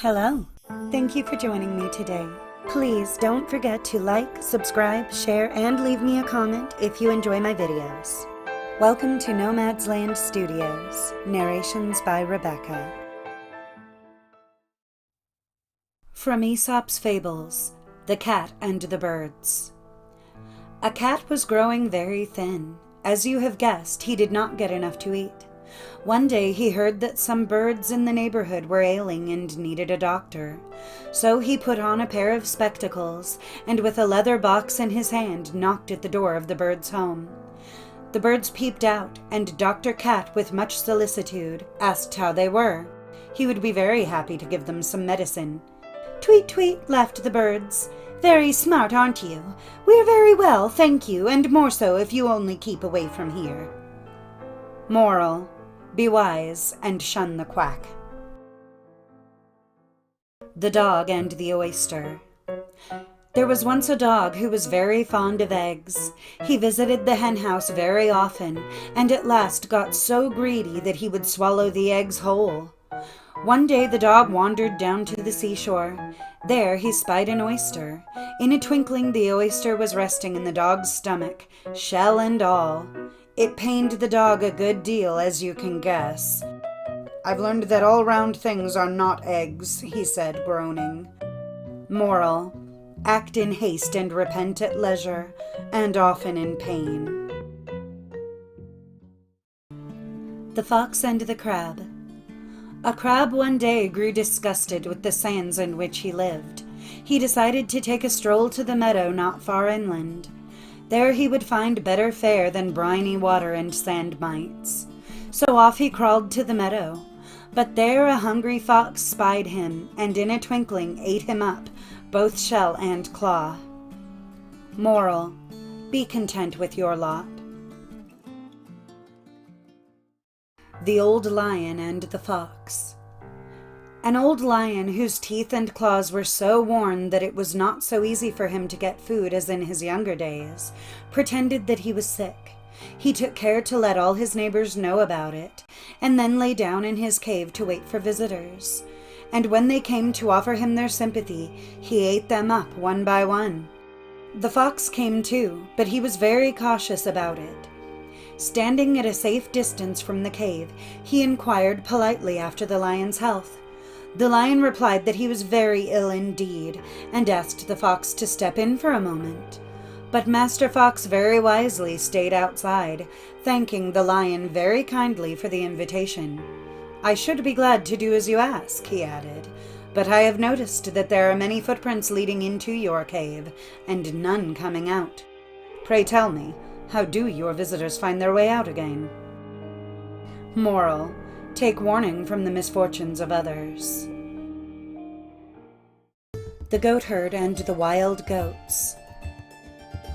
Hello. Thank you for joining me today. Please don't forget to like, subscribe, share, and leave me a comment if you enjoy my videos. Welcome to Nomad's Land Studios. Narrations by Rebecca. From Aesop's Fables, The Cat and the Birds. A cat was growing very thin. As you have guessed, he did not get enough to eat. One day he heard that some birds in the neighborhood were ailing and needed a doctor. So he put on a pair of spectacles, and with a leather box in his hand knocked at the door of the birds' home. The birds peeped out, and Dr. Cat, with much solicitude, asked how they were. He would be very happy to give them some medicine. "Tweet, tweet," laughed the birds. "Very smart, aren't you? We're very well, thank you, and more so if you only keep away from here." Moral: be wise and shun the quack. The Dog and the Oyster. There was once a dog who was very fond of eggs. He visited the henhouse very often, and at last got so greedy that he would swallow the eggs whole. One day the dog wandered down to the seashore. There he spied an oyster. In a twinkling the oyster was resting in the dog's stomach, shell and all. It pained the dog a good deal, as you can guess. "I've learned that all round things are not eggs," he said, groaning. Moral: act in haste and repent at leisure, and often in pain. The Fox and the Crab. A crab one day grew disgusted with the sands in which he lived. He decided to take a stroll to the meadow not far inland. There he would find better fare than briny water and sand mites. So off he crawled to the meadow. But there a hungry fox spied him, and in a twinkling ate him up, both shell and claw. Moral: be content with your lot. The Old Lion and the Fox. An old lion whose teeth and claws were so worn that it was not so easy for him to get food as in his younger days, pretended that he was sick. He took care to let all his neighbors know about it, and then lay down in his cave to wait for visitors. And when they came to offer him their sympathy, he ate them up one by one. The fox came too, but he was very cautious about it. Standing at a safe distance from the cave, he inquired politely after the lion's health. The lion replied that he was very ill indeed, and asked the fox to step in for a moment. But Master Fox very wisely stayed outside, thanking the lion very kindly for the invitation. "I should be glad to do as you ask," he added, "but I have noticed that there are many footprints leading into your cave, and none coming out. Pray tell me, how do your visitors find their way out again?" Moral: take warning from the misfortunes of others. The Goatherd and the Wild Goats.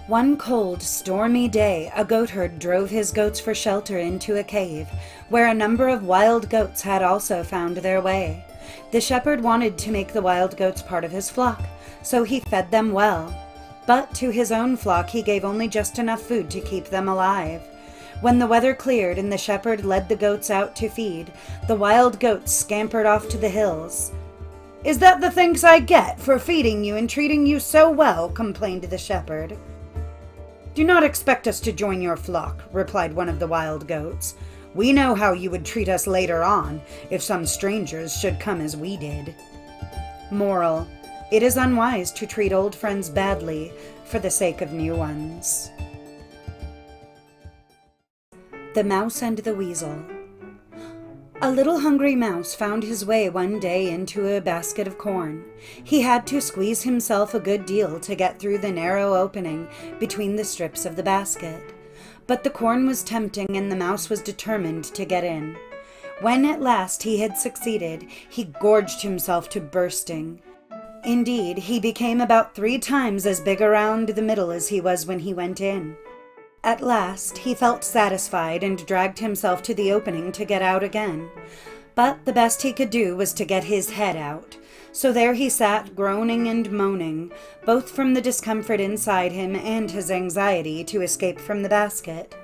One cold, stormy day, a goatherd drove his goats for shelter into a cave, where a number of wild goats had also found their way. The shepherd wanted to make the wild goats part of his flock, so he fed them well. But to his own flock he gave only just enough food to keep them alive. When the weather cleared and the shepherd led the goats out to feed, the wild goats scampered off to the hills. "Is that the thanks I get for feeding you and treating you so well?" complained the shepherd. "Do not expect us to join your flock," replied one of the wild goats. "We know how you would treat us later on, if some strangers should come as we did." Moral: it is unwise to treat old friends badly for the sake of new ones. The Mouse and the Weasel. A little hungry mouse found his way one day into a basket of corn. He had to squeeze himself a good deal to get through the narrow opening between the strips of the basket. But the corn was tempting, and the mouse was determined to get in. When at last he had succeeded, he gorged himself to bursting. Indeed, he became about 3 times as big around the middle as he was when he went in. At last he felt satisfied and dragged himself to the opening to get out again. But the best he could do was to get his head out. So there he sat, groaning and moaning, both from the discomfort inside him and his anxiety to escape from the basket.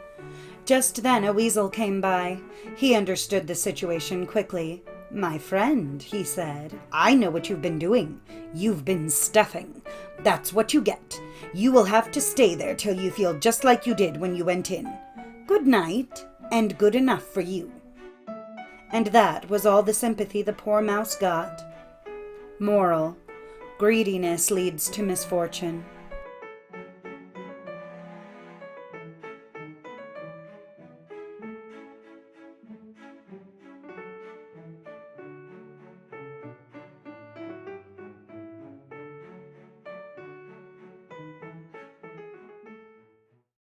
Just then a weasel came by. He understood the situation quickly. My friend, he said, I know what you've been doing. You've been stuffing. That's what you get. You will have to stay there till you feel just like you did when you went in. Good night, and good enough for you. And that was all the sympathy the poor mouse got. Moral: greediness leads to misfortune.